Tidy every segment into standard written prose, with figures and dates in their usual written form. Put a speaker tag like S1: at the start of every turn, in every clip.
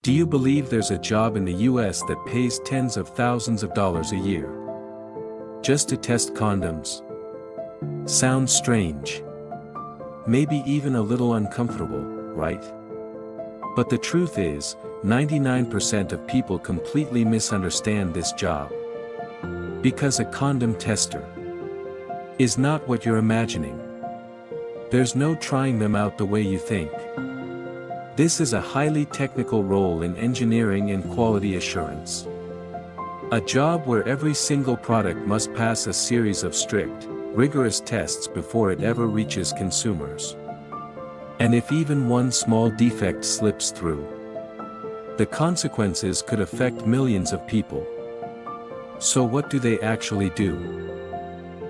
S1: Do you believe there's a job in the US that pays tens of thousands of dollars a year just to test condoms? Sounds strange. Maybe even a little uncomfortable, right? But the truth is, 99% of people completely misunderstand this job. Because a condom tester is not what you're imagining. There's no trying them out the way you think. This is a highly technical role in engineering and quality assurance. A job where every single product must pass a series of strict, rigorous tests before it ever reaches consumers. And if even one small defect slips through, the consequences could affect millions of people. So what do they actually do?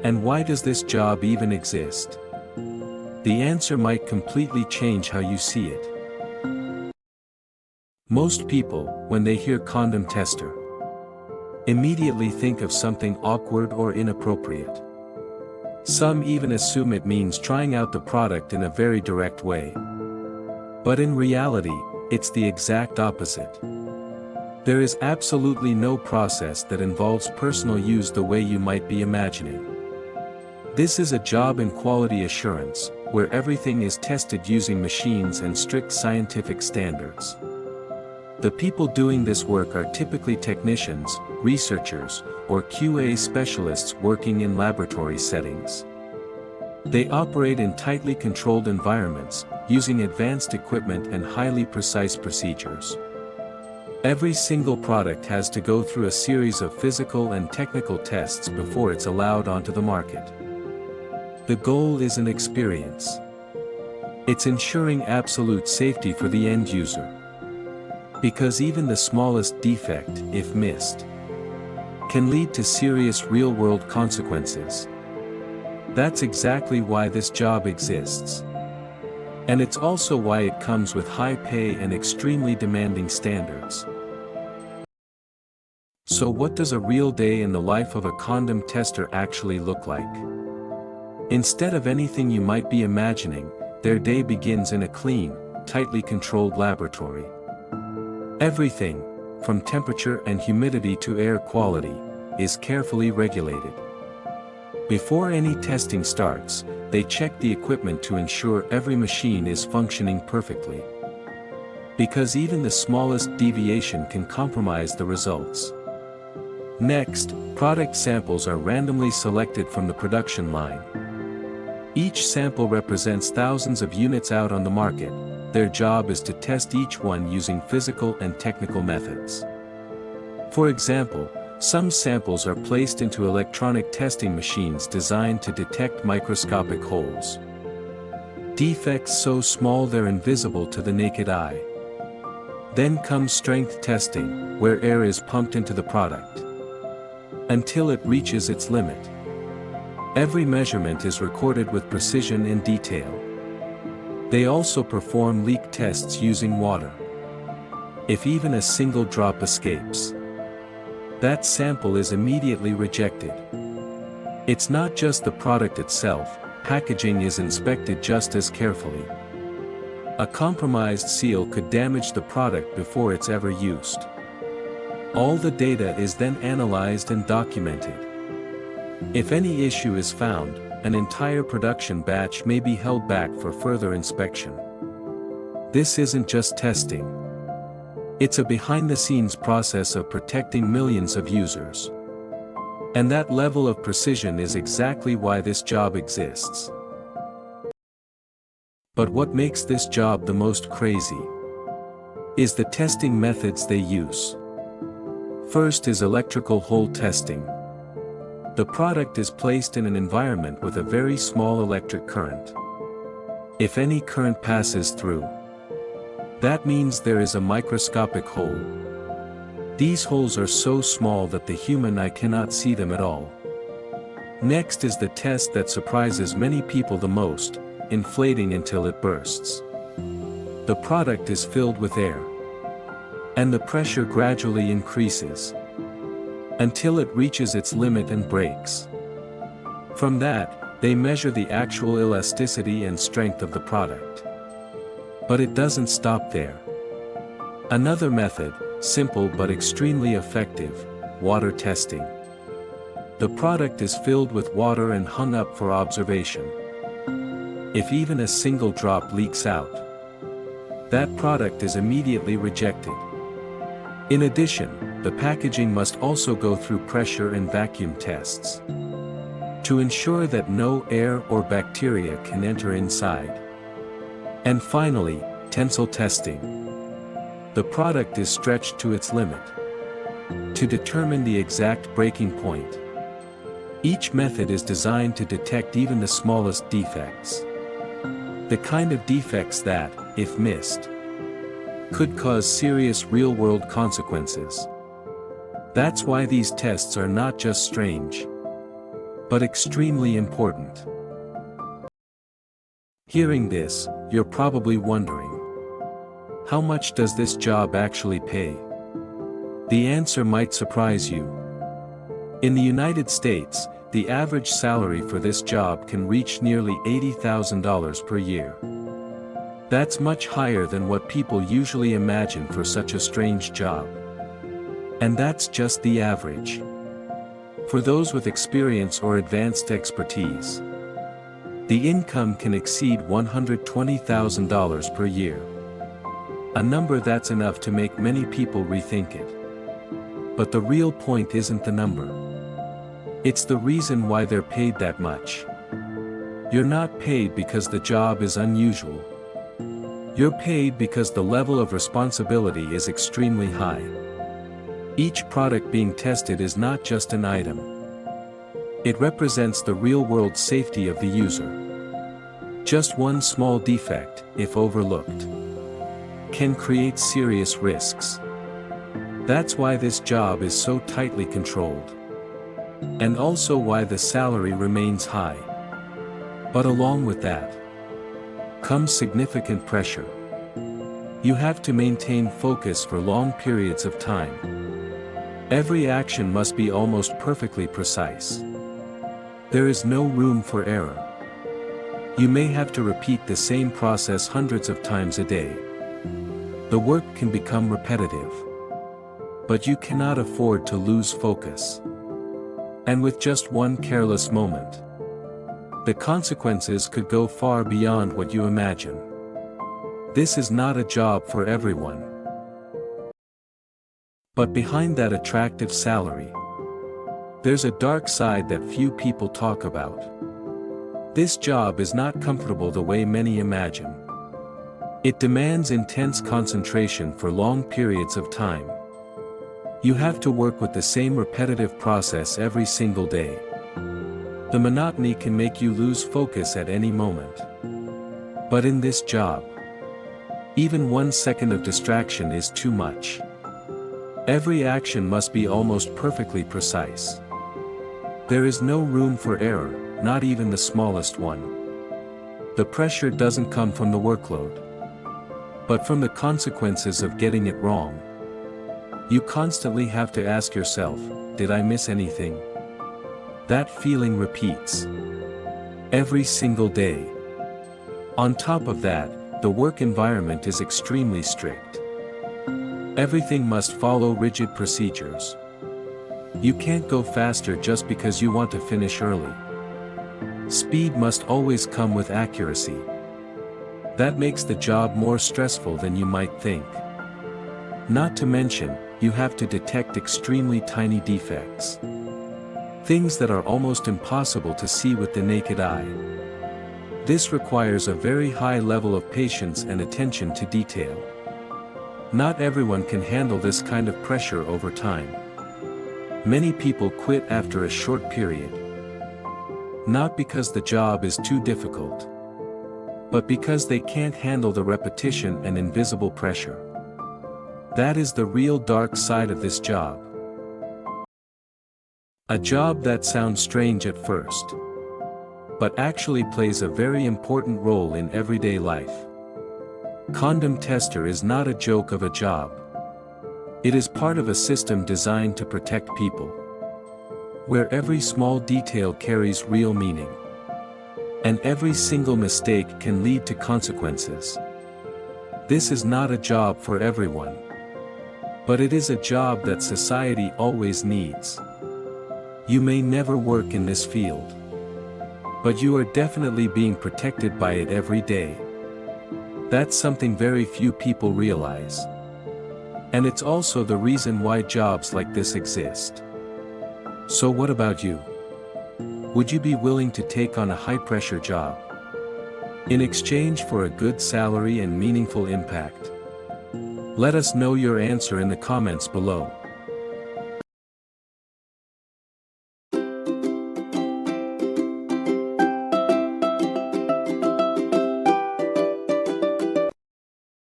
S1: And why does this job even exist? The answer might completely change how you see it. Most people, when they hear condom tester, immediately think of something awkward or inappropriate. Some even assume it means trying out the product in a very direct way. But in reality, it's the exact opposite. There is absolutely no process that involves personal use the way you might be imagining. This is a job in quality assurance, where everything is tested using machines and strict scientific standards. The people doing this work are typically technicians, researchers, or QA specialists working in laboratory settings. They operate in tightly controlled environments, using advanced equipment and highly precise procedures. Every single product has to go through a series of physical and technical tests before it's allowed onto the market. The goal is an experience. It's ensuring absolute safety for the end user. Because even the smallest defect, if missed, can lead to serious real-world consequences. That's exactly why this job exists. And it's also why it comes with high pay and extremely demanding standards. So what does a real day in the life of a condom tester actually look like? Instead of anything you might be imagining, their day begins in a clean, tightly controlled laboratory. Everything, from temperature and humidity to air quality, is carefully regulated. Before any testing starts, they check the equipment to ensure every machine is functioning perfectly. Because even the smallest deviation can compromise the results. Next, product samples are randomly selected from the production line. Each sample represents thousands of units out on the market. Their job is to test each one using physical and technical methods. For example, some samples are placed into electronic testing machines designed to detect microscopic holes. Defects so small they're invisible to the naked eye. Then comes strength testing, where air is pumped into the product until it reaches its limit. Every measurement is recorded with precision and detail. They also perform leak tests using water. If even a single drop escapes, that sample is immediately rejected. It's not just the product itself, packaging is inspected just as carefully. A compromised seal could damage the product before it's ever used. All the data is then analyzed and documented. If any issue is found, an entire production batch may be held back for further inspection. This isn't just testing. It's a behind-the-scenes process of protecting millions of users. And that level of precision is exactly why this job exists. But what makes this job the most crazy is the testing methods they use. First is electrical hole testing. The product is placed in an environment with a very small electric current. If any current passes through, that means there is a microscopic hole. These holes are so small that the human eye cannot see them at all. Next is the test that surprises many people the most, inflating until it bursts. The product is filled with air, and the pressure gradually increases until it reaches its limit and breaks. From that, they measure the actual elasticity and strength of the product. But it doesn't stop there. Another method, simple but extremely effective, water testing. The product is filled with water and hung up for observation. If even a single drop leaks out, that product is immediately rejected. In addition, the packaging must also go through pressure and vacuum tests to ensure that no air or bacteria can enter inside. And finally, tensile testing. The product is stretched to its limit to determine the exact breaking point. Each method is designed to detect even the smallest defects. The kind of defects that, if missed, could cause serious real-world consequences. That's why these tests are not just strange, but extremely important. Hearing this, you're probably wondering, how much does this job actually pay? The answer might surprise you. In the United States, the average salary for this job can reach nearly $80,000 per year. That's much higher than what people usually imagine for such a strange job. And that's just the average. For those with experience or advanced expertise, the income can exceed $120,000 per year. A number that's enough to make many people rethink it. But the real point isn't the number. It's the reason why they're paid that much. You're not paid because the job is unusual. You're paid because the level of responsibility is extremely high. Each product being tested is not just an item. It represents the real-world safety of the user. Just one small defect, if overlooked, can create serious risks. That's why this job is so tightly controlled. And also why the salary remains high. But along with that comes significant pressure. You have to maintain focus for long periods of time. Every action must be almost perfectly precise. There is no room for error. You may have to repeat the same process hundreds of times a day. The work can become repetitive. But you cannot afford to lose focus. And with just one careless moment, the consequences could go far beyond what you imagine. This is not a job for everyone. But behind that attractive salary, there's a dark side that few people talk about. This job is not comfortable the way many imagine. It demands intense concentration for long periods of time. You have to work with the same repetitive process every single day. The monotony can make you lose focus at any moment. But in this job, even 1 second of distraction is too much. Every action must be almost perfectly precise. There is no room for error, not even the smallest one. The pressure doesn't come from the workload, but from the consequences of getting it wrong. You constantly have to ask yourself, did I miss anything? That feeling repeats every single day. On top of that, the work environment is extremely strict. Everything must follow rigid procedures. You can't go faster just because you want to finish early. Speed must always come with accuracy. That makes the job more stressful than you might think. Not to mention, you have to detect extremely tiny defects. Things that are almost impossible to see with the naked eye. This requires a very high level of patience and attention to detail. Not everyone can handle this kind of pressure over time. Many people quit after a short period. Not because the job is too difficult, but because they can't handle the repetition and invisible pressure. That is the real dark side of this job. A job that sounds strange at first, but actually plays a very important role in everyday life. Condom tester is not a joke of a job. It is part of a system designed to protect people, where every small detail carries real meaning, and every single mistake can lead to consequences. This is not a job for everyone. But it is a job that society always needs. You may never work in this field, but you are definitely being protected by it every day. That's something very few people realize. And it's also the reason why jobs like this exist. So what about you? Would you be willing to take on a high-pressure job in exchange for a good salary and meaningful impact? Let us know your answer in the comments below.